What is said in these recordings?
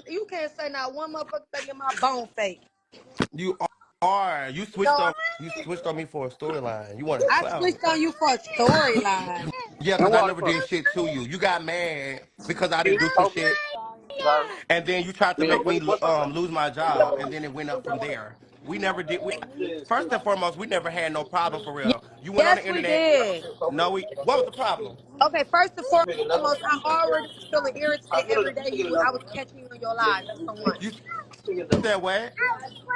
You can't say not one motherfucker thing in my bone fake. You are. You switched No, on. You switched on me for a storyline. You wanted I clout. switched on you for a storyline. Yeah, And because I water never for did shit to you. You got mad because I you. didn't do some Open. shit, Sorry. and then you tried to Me. make me What's up? lose my job, and then it went up from there. We never did. We first and foremost, we never had no problem for Ye- real. You went on Yes, the we internet. did. No, we. What was the problem? Okay, first and You pick another foremost, one. I already was feeling I irritated get every it. day. You pick I another was one. catching you in your lies. That's for one. You Pick another said one. what?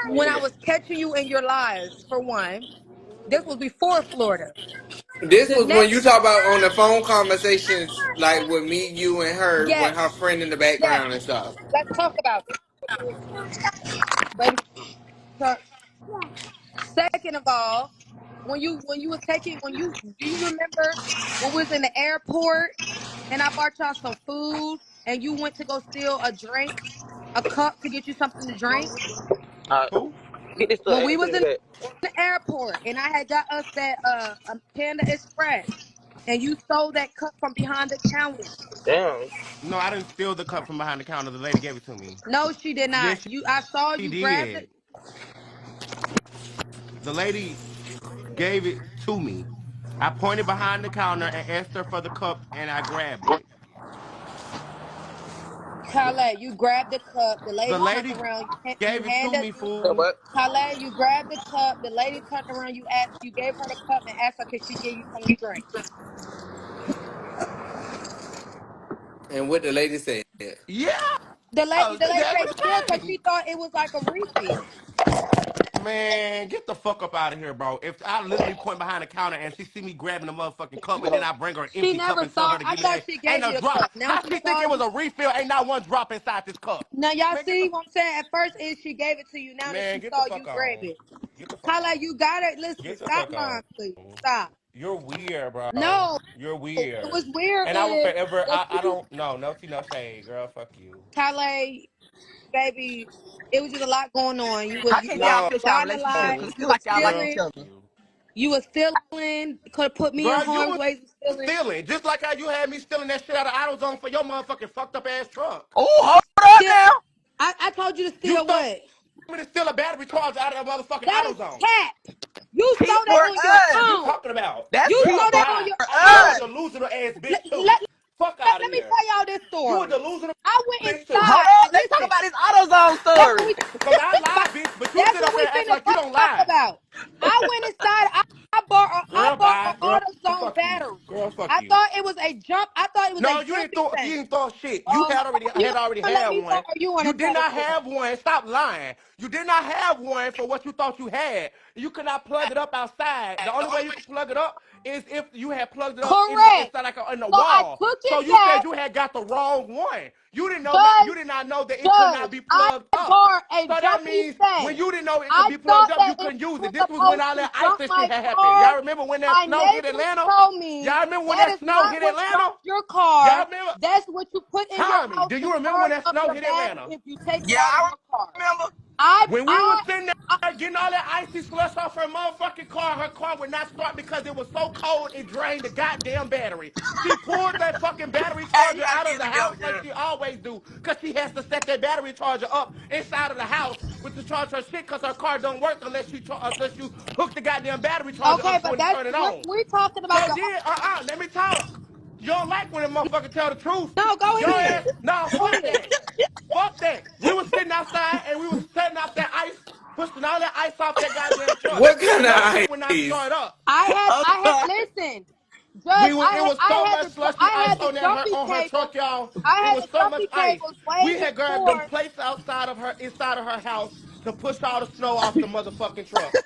When I was catching you in your lies, for one, this was before Florida. This The was when next, you talk about on the phone conversations, like with me, you, and her, with yes, her friend in the yes. background and stuff. Let's talk about it, baby. So, second of all, when you was taking when you do you remember when we was in the airport and I bought y'all some food and you went to go steal a drink, a cup to get you something to drink? Alright. Who? Get this stuff When and we put was it in in the bag. the airport and I had got us that a Panda Express and you stole that cup from behind the counter. Damn. No, I didn't steal the cup from behind the counter. The lady gave it to me. No, she did not. Yes, I saw she you grab it. did. The lady gave it to me. I pointed behind the counter and asked her for the cup, and I grabbed it. Calais, you grabbed the cup. The The lady turned lady around. You gave it to handed. me, Yeah, fool. what? Calais, you grabbed the cup. The lady turned around. You gave her the cup and asked her, "Could she give you something to drink?" And what the lady said. Yeah, The lady that's said what still it because say. she thought it was like a refill. Man, get the fuck up out of here, bro. If I literally point behind the counter and she see me grabbing the motherfucking cup and then I bring her an She empty cup never and tell saw. her to I give me thought that, she ain't gave a you the drop. cup. Now How she she think saw it was you. a refill? Ain't not one drop inside this cup. Now y'all Man, see what I'm saying? At first, is she gave it to you. Now that she get the saw you fuck grab on. it. Get the fuck Calais, on. you got it. Listen, Get the stop fuck on. lying, please. Stop. You're weird, bro. No, You're it was weird. weird. And I will Is forever, that I you, don't, no tea, no shade, girl. Fuck you. Calais? Baby, it was just a lot going on. You was How you can was y'all No, fix y'all riding a relationship? lie. Cause it You feel was like y'all like girl, each stealing. fuck other. you. You was stealing. Could have put me in Girl, you harm's was way. Was stealing. stealing. Just like how you had me stealing that shit out of AutoZone for your motherfucking fucked up ass truck. Oh, hold up Still, now. I told you to You steal told what? me to steal a battery charger out of that motherfucking That is AutoZone. cap. You Keep stole that for on your What us. you own. talking about? That's You keep stole Girl, for that on bye. your You a us. own. delusional ass Let, bitch too. let, Fuck let, out of let me here. tell y'all this You a story. delusional I went bitch too. Hold inside. on. Let's talk Listen, about this AutoZone that's what story. we Because I lie, about. bitch, but you That's sit what up we there and act finna like you don't talk lie. about. I went inside. I Girl, bought an bye. Girl, AutoZone fuck you. battery. Girl, fuck I you. thought it was a jump. I thought it was a No, you ain't jumping throw. You thing. ain't throw shit. You You had already gonna let had me talk one. or you want You to did tell the not story? have one. Stop lying. You did not have one for what you thought you had. You could not plug it up outside. The only way you could plug it up is if you had plugged it up Correct. inside like in the So I wall. took So it you said back, you had got the wrong one. You didn't know not. Judge. You did not know that it could not Judge, be I plugged up. bought a So that jumpy means when thing. you didn't know it could I be plugged thought up, that you it couldn't use was it. This was when supposed all to that ice jump and my shit had happened. car. Y'all remember when that My snow hit neighbors Atlanta? told me Y'all remember when that that is snow not hit what Atlanta? jumps your Y'all car. remember? That's what you put in your Tommy, house do to you remember when charge that up snow your hit battery Atlanta? if you take it Yeah, out of I your car. remember. I When we was I, sitting I there getting all that icy slush off her car would not start because it was so cold it drained the goddamn battery. She pulled that fucking battery Hey, you charger gotta out get of it the together, house like girl. she always do because she has to set that battery charger up inside of the house with to charge her shit because her car don't work unless you hook the goddamn battery charger okay, up to but it and that's turn it on. we're talking about So the. then, let me talk. You don't like when a motherfucker tell the truth. No, go Your ahead. ass, no, Go fuck ahead. that. Fuck that. We was sitting outside and we was setting off that ice, pushing all that ice off that goddamn truck. What kind And your of shit would not ice? start up. Oh, Listen, Judge. It was so much slushy I ice had the jumpy on her cables. truck, y'all. I It had was the so much jumpy ice. cables way We had grabbed them before. plates inside of her house to push all the snow off the motherfucking truck.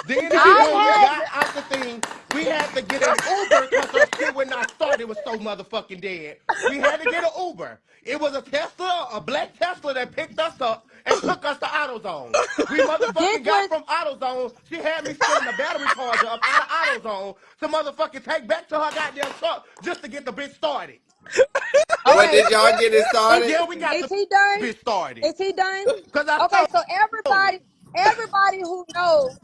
Then when we I had got out the thing, we had to get an Uber because her shit would not start. It was so motherfucking dead. We had to get an Uber. It was a black Tesla that picked us up and took us to AutoZone. We this motherfucking got was from AutoZone. She had me stealing the battery charger up out of AutoZone to motherfucking take back to her goddamn truck just to get the bitch started. What okay. did y'all get it Is started? Yeah, we got is the he done? bitch started. Is he done? Cause I Okay, so stole it. everybody who knows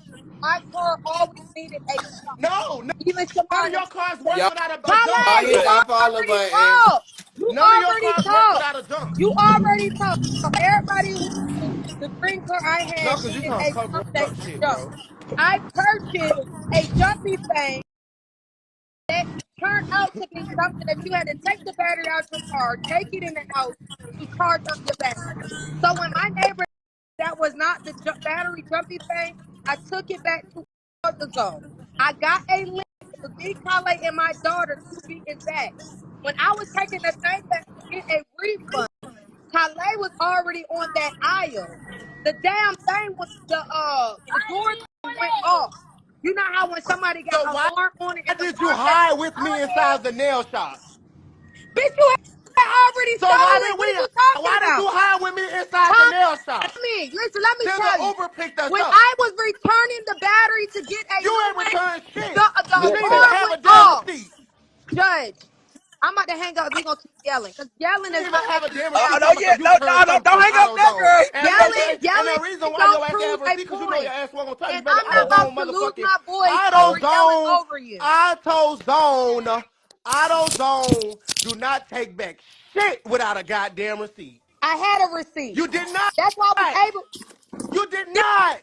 my car always needed a jump. No, Even none Shamar of your himself cars said, work Y'all, without a jump. y'all Kylie, you hit that follow already button. talk. You None of your already cars work talk. without a jump. You already talk. Everybody who knew the green car I No, had cause you needed trying to a cover pump that up could shit, jump. bro. I purchased a jumpy thing that turned out to be something that you had to take the battery out your car, take it in the house to charge up your battery. So when my neighbor that was not the battery jumpy thing, I took it back to the zone. I got a link. It was me, Kylie, and my daughter to be exact. When I was taking the thing back to get a refund, Kylie was already on that aisle. The damn thing was the door thing went off. You know how when somebody got So why alarm on it and the did you alarm had hide went with on me it? inside the nail shop? Bitch, you had already So why stole it. did What are you we? talking Why did you about? hide with me inside the nail shop? Tommy, listen, let me Till the tell you. Uber picked us When up. I was returning the battery to get a You new ain't one, returned the, shit. the You Yes, didn't even sir. alarm have went a damn off. receipt. Judge, I'm about to hang up if you're going to keep yelling. Because yelling You is didn't even not have a making me damn sound receipt. No, Talking yeah, about you no, turned no, no, something don't from hang up that AutoZone. girl. And Yelling the reason why don't your ass can prove have a a receipt, because you know point. your ass wasn't gonna tell you And better I'm not about AutoZone to lose motherfucking my voice over yelling AutoZone. over you. AutoZone do not take back shit without a goddamn receipt. I had a receipt. You did not. That's why I was able. You did not.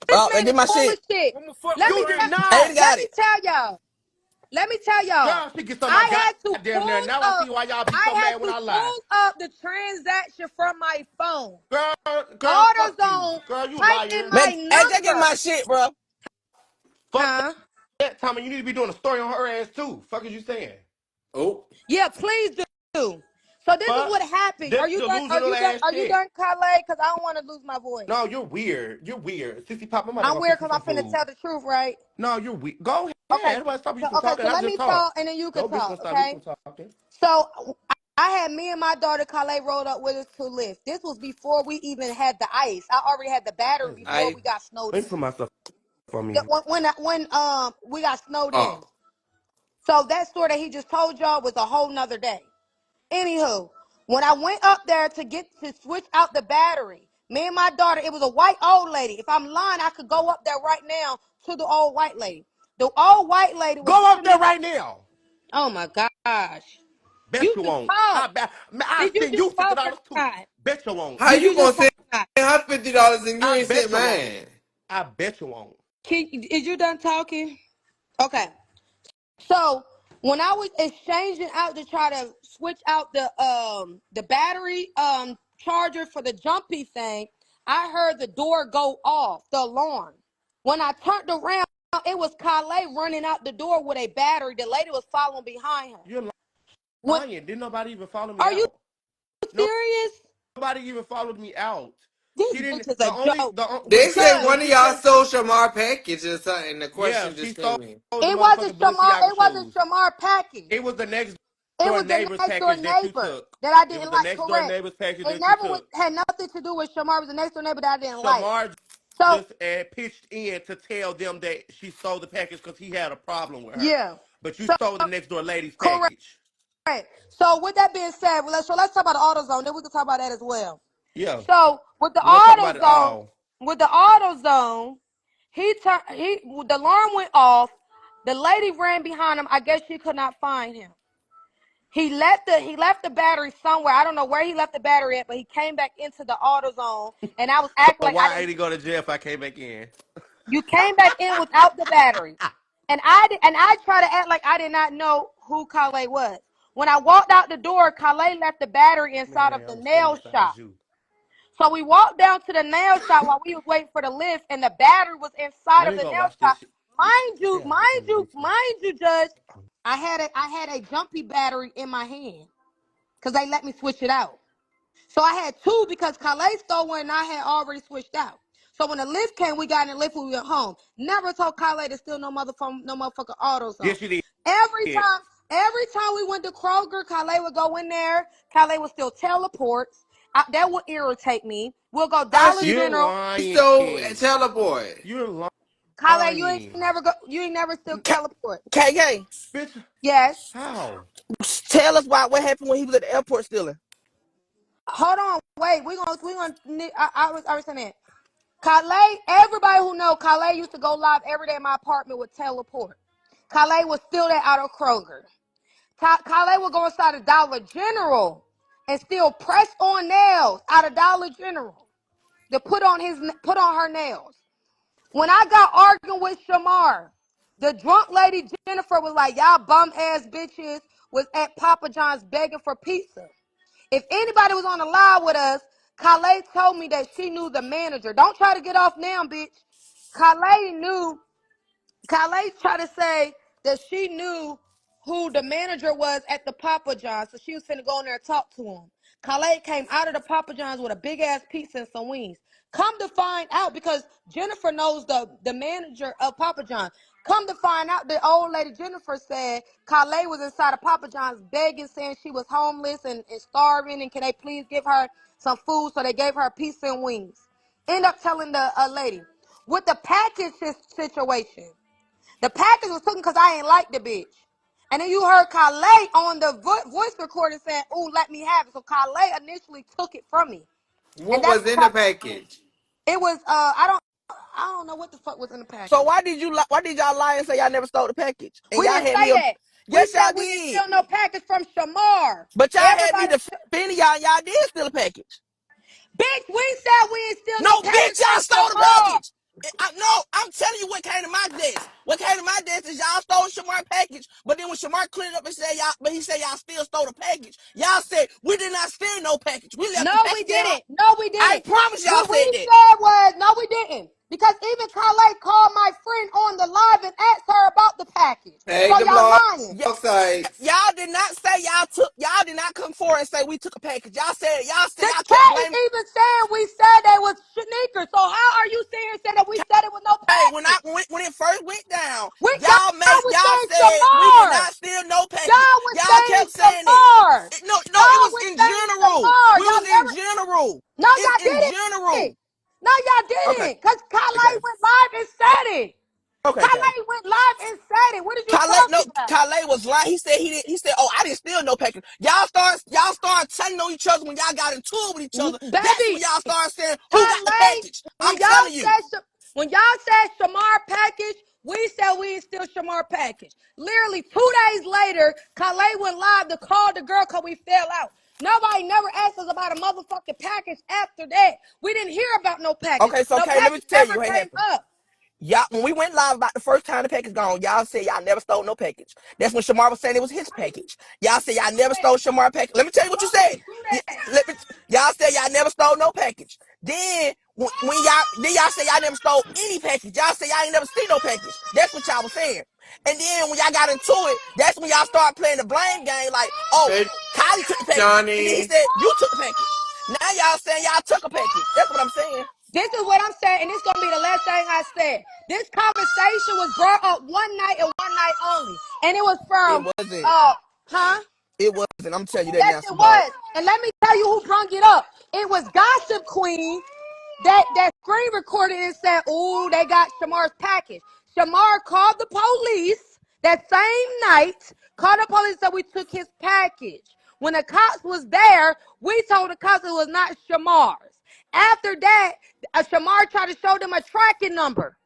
This They man get is my full of shit. shit. You did Aiden not. Let got me it. tell y'all. Let me tell y'all. Girl, she gets on my I had to goddamn nerve. pull Now I up. see why y'all be so I mad had when to I lie. pull up the transaction from my phone. Girl, fuck you. AutoZone. Girl, you Type in liar. Man, my hey, just get number. my shit, bro. Fuck Huh? that, Tommy. You need to be doing a story on her ass too. Fuck is you saying? Oh, Yeah, please do. So this is Fuck. what happened. This Are you done? Are delusional you done? ass Are you shit. done, Kylie? Because I don't want to lose my voice. No, you're weird. You're weird. Sissy Pop, I'm about to I'm go weird fix you because some I'm finna food. tell the truth, right? No, you're weird. Go Okay. ahead. Everybody stop you So from okay. talking. So I let just me talk. talk, and then you can No bitch talk. gonna stop me Okay. from talking. So I had me and my daughter Kylie rolled up with us to Lyft. This was before we even had the ice. I already had the battery That's before good. we I got snowed Let in. me put my stuff for Yeah, me. when we got snowed oh, in. So that story that he just told y'all was a whole nother day. Anywho, when I went up there to get to switch out the battery, me and my daughter, it was a white old lady. If I'm lying, I could go up there right now to the old white lady. The old white lady was Go up giving there me. right now. Oh my gosh! Bet You you just won't. talk. I Did you send just you talk or $50 too. not? Bet you won't. how Did you you gonna just talk send or not? her $50 and you I ain't sent bet you won't. mine? I bet you won't. Is you done talking? Okay. So when I was exchanging out to try to switch out the battery charger for the jumpy thing, I heard the door go off, the alarm. When I turned around, it was Kylie running out the door with a battery. The lady was following behind her. You're When lying. Didn't nobody even follow me are you out? serious? Nobody even followed me out. This She didn't. bitch is a The only joke. They wait. said Judge, one of What you y'all say? stole Shamar package or something. The Yeah, question she just came stole in. the it wasn't motherfucking Shamar. Balenciaga It wasn't shoes. Shamar package. It was the next It door was the neighbor's next door package that you neighbor took. that I It didn't was the like. next door Correct. neighbor's package It that you never took. had nothing to do with Shamar. It was the next door neighbor that I didn't like. Shamar So just pitched in to tell them that she stole the package because he had a problem with her. yeah. But you So stole the next door lady's correct. package. So with that being said, let's talk about the AutoZone. Then we can talk about that as well. Yeah, So with the we're gonna talk about it AutoZone, all. the alarm went off. The lady ran behind him. I guess she could not find him. He left the battery somewhere. I don't know where he left the battery at, but he came back into the AutoZone, and I was So acting like I why didn't. ain't he go to jail if I came back in? You came back in without the battery, and I try to act like I did not know who Kylie was. When I walked out the door, Kylie left the battery inside of Man, the I'm standing nail beside shop. you. So we walked down to the nail shop while we was waiting for the lift, and the battery was inside Let of me the go nail watch shop. this shit. Mind you, Yeah, mind in the you, detail. mind you, Judge. I had a jumpy battery in my hand because they let me switch it out. So I had two because Calais stole one and I had already switched out. So when the lift came, we got in the lift when we went home. Never told Calais to steal no motherfucking AutoZone. Yes, you Every did. time, every time we went to Kroger, Calais would go in there. Calais would still teleports. That would irritate me. We'll go How Dollar she You're General. stole lying. teleport? You're Calais, you ain't lying. never go. You ain't never still K- teleport. KK, Bitch, Yes. how? tell us what happened when he was at the airport stealing. Hold on. Wait. We gonna. I was saying that. Kylie, everybody who know, Kylie used to go live every day in my apartment with teleport. Kylie was still there out of Kroger. Kylie would go inside of Dollar General and still press on nails out of Dollar General to put on her nails. When I got arguing with Shamar, the drunk lady Jennifer was like, y'all bum ass bitches was at Papa John's begging for pizza. If anybody was on the live with us, Kylie told me that she knew the manager. Don't try to get off now, bitch. Kylie tried to say that she knew who the manager was at the Papa John's, so she was finna go in there and talk to him. Kylie came out of the Papa John's with a big ass pizza and some wings. Come to find out, because Jennifer knows the manager of Papa John's. Come to find out, the old lady Jennifer said Kylie was inside of Papa John's begging, saying she was homeless and starving, and can they please give her some food? So they gave her pizza and wings. End up telling the lady with the package situation. The package was taken because I ain't like the bitch. And then you heard Kylie on the voice recording saying, "Ooh, let me have it." So Kylie initially took it from me. And What that's was what in the package? it was. I don't know what the fuck was in the So package. why did y'all lie and say y'all never stole the package? And We y'all didn't had say me that. We yes, said y'all we didn't did. steal no package from Shamar. But y'all had me Everybody, defending y'all, and y'all did steal a package. bitch, we said we didn't steal No, no package bitch, y'all from stole the Shamar. package. No, I'm telling you what came to my desk. What came to my desk is y'all stole Shamar package. But then when Shamar cleared up and said y'all, but he said y'all still stole the package. Y'all said we did not steal no package. We left the No, we package at her. didn't. No, we I didn't. promise y'all What we said that. said was, no, we didn't. Because even Kylie called my friend on the live and asked her about the package. Hey, So the y'all blog lying. sites. Y'all did not say y'all did not come forward and say we took a package. Y'all said The y'all kept chat is blaming. even saying we said they was sneakers. So how are you saying that we said it was no Hey, package? when it first went down, Y'all was y'all saying said we did Shamar. not steal no package. Y'all was Y'all saying kept saying it. Shamar. No, it Y'all was was in saying general. Shamar. We was Y'all in never. general. No, It's y'all in didn't. general. No, y'all Okay, didn't. Because okay, Kylie went live and said it. okay, Kay. Kylie went live and said it. What are you Calais, no, talking about? Calais was lying. He said he didn't. He said, "Oh, I didn't steal no package." Y'all start telling on each other when y'all got into it with each other. That's when Baby, y'all start saying who got the Kylie, package. I'm telling you. when y'all said Shamar package, we said we ain't steal Shamar package. Literally 2 days later, Kylie went live to call the girl because we fell out. Nobody never asked us about a motherfucking package after that. We didn't hear about no package. Okay, so No Kay, let me package tell never you what came happened. up. Y'all, when we went live about the first time the package gone, y'all said y'all never stole no package. That's when Shamar was saying it was his package. Y'all said y'all never stole Shamar package. Let me tell you what you said. Y'all said y'all never stole no package. Then y'all say y'all never stole any package. Y'all say y'all ain't never seen no package. That's what y'all was saying. And then when y'all got into it, that's when y'all started playing the blame game. Like, oh, Hey, Kylie took the package, and then he Johnny. said you took the package. Now y'all saying y'all took a package. That's what I'm saying. This is what I'm saying, and this is gonna be the last thing I said. This conversation was brought up one night and one night only, and it was It from, wasn't. huh? It wasn't. I'm telling you that Yes, now, it Sabard. was. And let me tell you who brung it up. It was Gossip Queen that screen recorded and said, "Ooh, they got Shamar's package." Shamar called the police that same night. Called the police that we took his package. When the cops was there, we told the cops it was not Shamar's. After that, Shamar tried to show them a tracking number.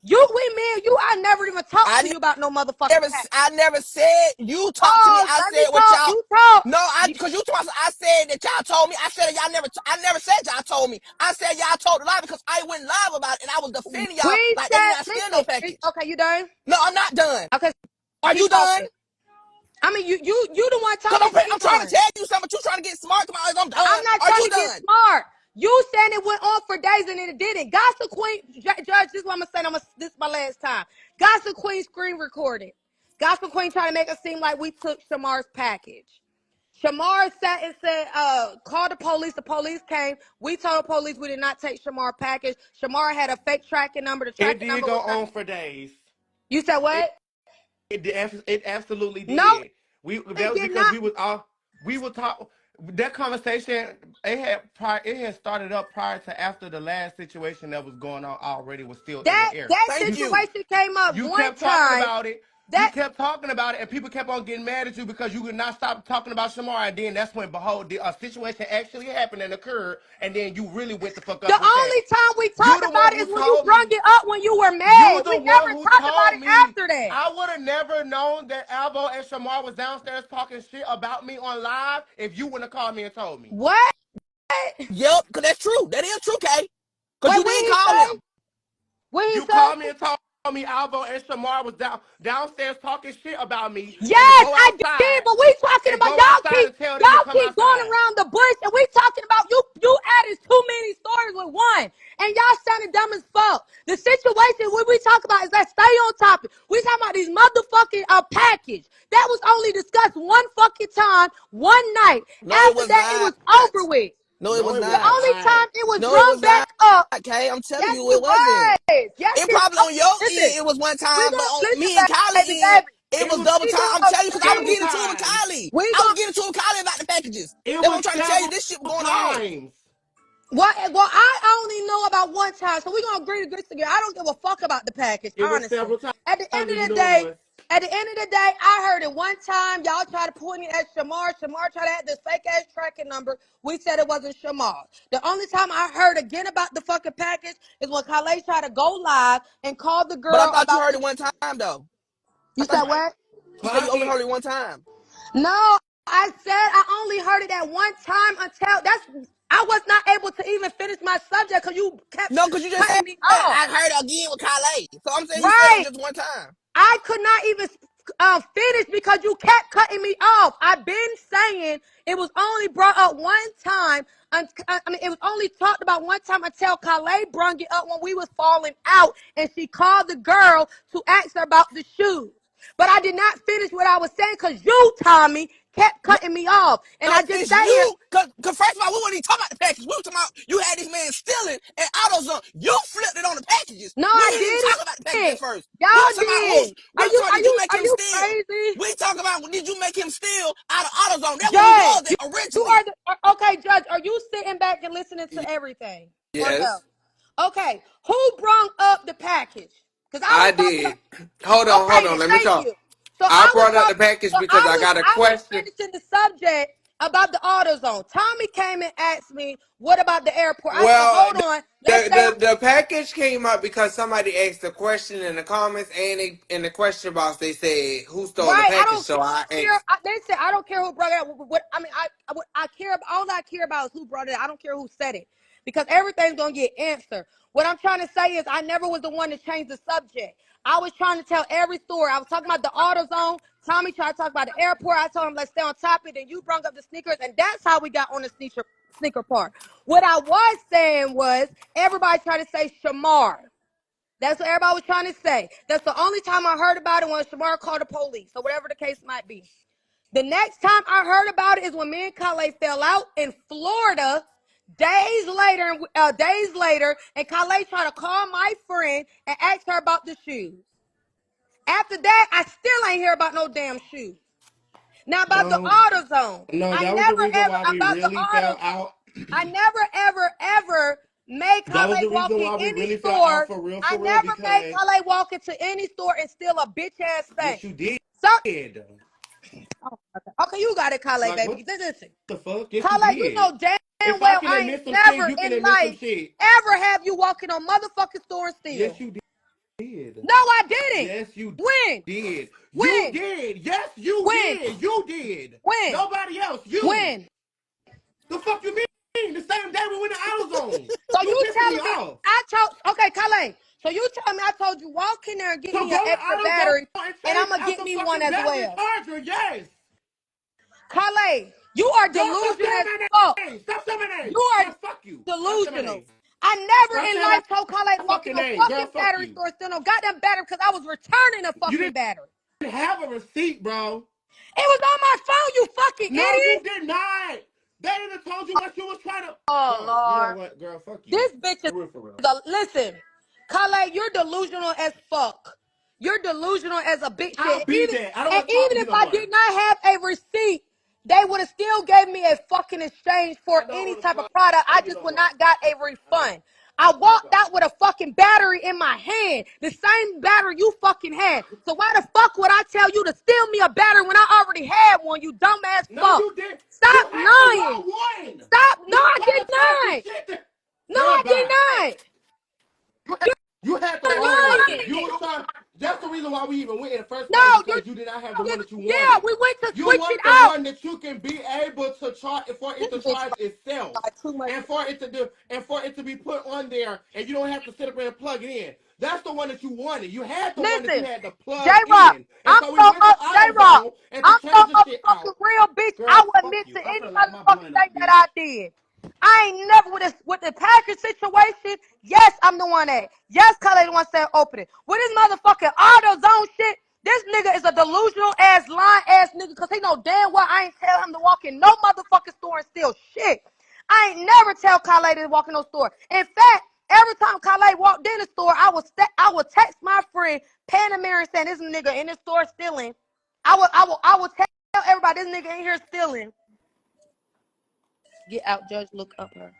I never even talked I to you about no motherfucking never, package. I never said you talked to me. Oh, I let me said what talk. y'all. You talk. No, because you told me. I said that y'all told me. I said that y'all never. I never said y'all told me. I said y'all told a lie because I went live about it and I was defending y'all We like they did said, not steal no listen, package. okay, you done? No, I'm not done. Okay, Are keep you done? talking. I mean, you the one Cause talking, so I'm you trying to done. tell you something, but you trying to get smart. Come on, I'm I'm done. not Are trying you to get done? smart. You saying it went on for days and then it didn't. Gossip Queen, Judge, this is what I'm gonna say. This is my last time. Gossip Queen screen recorded. Gossip Queen trying to make it seem like we took Shamar's package. Shamar sat and said, call the police. The police came. We told the police we did not take Shamar's package. Shamar had a fake tracking number. The It tracking did number go was not. on for days. You said It what? it absolutely No, did. That it was did because not. we were talk that conversation. It had started up prior to after the last situation that was going on already was still in That the air. that Thank You you. situation came up you one kept talking time. about it. You That kept talking about it, and people kept on getting mad at you because you could not stop talking about Shamar. And then that's when, behold, a situation actually happened and occurred, and then you really went the fuck the up with that. only time we You talked the one about it who is when you told brung me. it up when you were You mad. the We one never who talked about told it me. after that. I would have never known that Alvo and Shamar was downstairs talking shit about me on live if you wouldn't have called me and told me. What? Yep, because that's true. That is true, Kay. Because Wait, you what did he call say? him. What he You say? called me and told me Alvo and Shamar was downstairs talking shit about me, and to Yes, go I did, outside but we talking and about go outside and tell them to y'all come keep going outside. around the bush, and we talking about you. You added too many stories with one, and y'all sounding dumb as fuck. The situation we talk about is let's stay on topic. We talking about these motherfucking package that was only discussed one fucking time, one night. No, it After was that, it not. was over with. No, it No, was it The was not. only not. time it was No, it brung was not, back up. Kay. I'm telling Yes, you, it it wasn't. was. Yes, It it. probably Oh, on your listen, end, it was one we time, but gonna on listen, me and Kylie baby, end, baby. it It was was double We time. I'm gonna telling you, because I was several getting into it with times. Kylie. we I was gonna getting into it with Kylie about the packages. It That's what was I'm trying to tell you. several This shit was going on. times. well, I only know about one time, so we're gonna agree to disagree. I don't give a fuck about the package, It was honestly. several times, At the end and of you the know it day, was. I heard it one time. Y'all tried to point me at Shamar. Shamar tried to add this fake ass tracking number. We said it wasn't Shamar. The only time I heard again about the fucking package is when Kylie tried to go live and call the But I girl thought you about heard the. it one time, though. I You thought said what? you said you only Pocket. heard it one time. No, I said I only heard it at one time until I was not able to even finish my subject because you kept No, because you just said cutting me off. I heard it again with Kylie. So I'm saying you said it was Right. just one time. I could not even finish because you kept cutting me off. I've been saying it was only brought up one time. I mean, it was only talked about one time until Kylie brung it up when we was falling out, and she called the girl to ask her about the shoes. But I did not finish what I was saying because you, Tommy, kept No, cutting me off, and I just it's sat here. you. Cause first of all, we weren't even talking about the package. We were talking about you had this man stealing and AutoZone. You flipped it on the packages. No, We I didn't even talk about the packages at didn't. first. We were Y'all talking about did. we were talking about did you make Are him you steal? crazy? We talking about did you make him steal out of AutoZone? That's what we Judge, was you, at you originally. are okay, Judge. Are you sitting back and listening to everything, or no? Yes, Okay, who brung up the package? Because I was I talking did. about. Hold Okay, on. then Let me thank talk. you. So I I was brought up the talking. package So because I got a I was question. finishing the subject about the AutoZone. Tommy came and asked me, "What about the airport?" I said, Well, "Hold on, let's stay on." the package came up because somebody asked a question in the comments and in the question box. They said who stole the Right, I package. don't So I care. asked. They said I don't care who brought it up. What I mean, I care. All I care about is who brought it up. I don't care who said it because everything's gonna get answered. What I'm trying to say is I never was the one to change the subject. I was trying to tell every story. I was talking about the AutoZone. Tommy tried to talk about the airport. I told him let's stay on topic. Then you brought up the sneakers, and that's how we got on the sneaker part. What I was saying was everybody tried to say Shamar. That's what everybody was trying to say. That's the only time I heard about it when Shamar called the police, or whatever the case might be. The next time I heard about it is when me and Kylie fell out in Florida. Days later, and Kylie tried to call my friend and ask her about the shoes. After that, I still ain't hear about no damn shoes. Now about the No, AutoZone, no, I that was the never reason ever why we about the really fell AutoZone. out. I never ever made That was Kylie the walk reason in why we any really fell out store. for I real, never made because Kylie walk into any store and steal a bitch ass thing. yes, you did. So, okay, you got it, Kylie, Like, what baby. Listen, the fuck? Yes, you Kylie, you did. know damn If I well can I ain't admit some shit, never you can in admit some life shit. ever have you walk in a motherfucking store and Yes, steal. you did. No, I didn't. Yes, you When? did. You When? did. Yes, you When? did. You did. When? Nobody else. You. When? The fuck you mean? The same day we went to AutoZone. So You you pissing me telling me off. I told okay, Kylie. So you tell me I told you walk in there and get So me an go to extra AutoZone battery, and and I'm change gonna out get the me one fucking as battery well. charger. Yes. Kylie, you are Girl, stop delusional saying as my fuck. name. Stop saying my name. You are Girl, fuck you. Stop saying my delusional. name. I Stop never in saying life told Kylie my walk in fucking no name. Girl, fucking fuck battery you. store, still no goddamn battery because I was returning a You fucking battery. didn't have a receipt, bro. It was on my phone, you fucking No, you idiot. did not. They didn't have told you what you was trying to. Oh Bro, you know Lord. what, girl? Fuck you. This bitch is For real, for real. listen, Kylie, you're delusional as fuck. You're delusional as a bitch I'll shit. be there. I don't And want to talk even to you if no I more. did not have a receipt, they would have still gave me a fucking exchange for I don't any want to type of talk product. I to you just no would more. not got a refund. I walked out with a fucking battery in my hand. The same battery you fucking had. So why the fuck would I tell you to steal me a battery when I already had one, you dumbass No, fuck? you did. You Stop had the lying. wrong one. Stop. No, You I did trying to tell some not. shit that No, I did goodbye. not. You had the You're wrong one. You lying. was trying. That's the reason why we even went in the first place, No, because you did not have the one that you yeah, wanted. we went to You switch it want the out. one that you can be able to charge for it This to bitch charge itself, like too much. and for it to do, and for it to be put on there, and you don't have to sit up there and plug it in. That's the one that you wanted. You had the one that you Listen, had to J plug Rock, in, and so we went to J Rock, AutoZone and to I'm so change the shit out. motherfucking real, bitch. I Girl, would fuck admit you. to I any feel like my motherfucking blunt thing up, that bitch. I did. I ain't never with the Packers situation. Yes, I'm the one that. Yes, Kylie the one said open it. With this motherfucking AutoZone shit, this nigga is a delusional ass, lying ass nigga, cause he know damn well I ain't tell him to walk in no motherfucking store and steal shit. I ain't never tell Kylie to walk in no store. In fact, every time Kylie walked in the store, I would text my friend Panamera saying this nigga in the store stealing. I would tell everybody this nigga in here stealing. Get out, Judge. Look up her.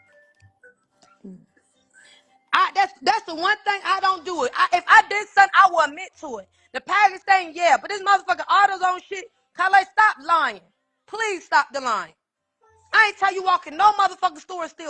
That's the one thing I don't do it. If I did something, I will admit to it. The package thing, yeah, but this motherfucking AutoZone shit, Kylie, stop lying. Please stop the lying. I ain't tell you walk in no motherfucking store and steal.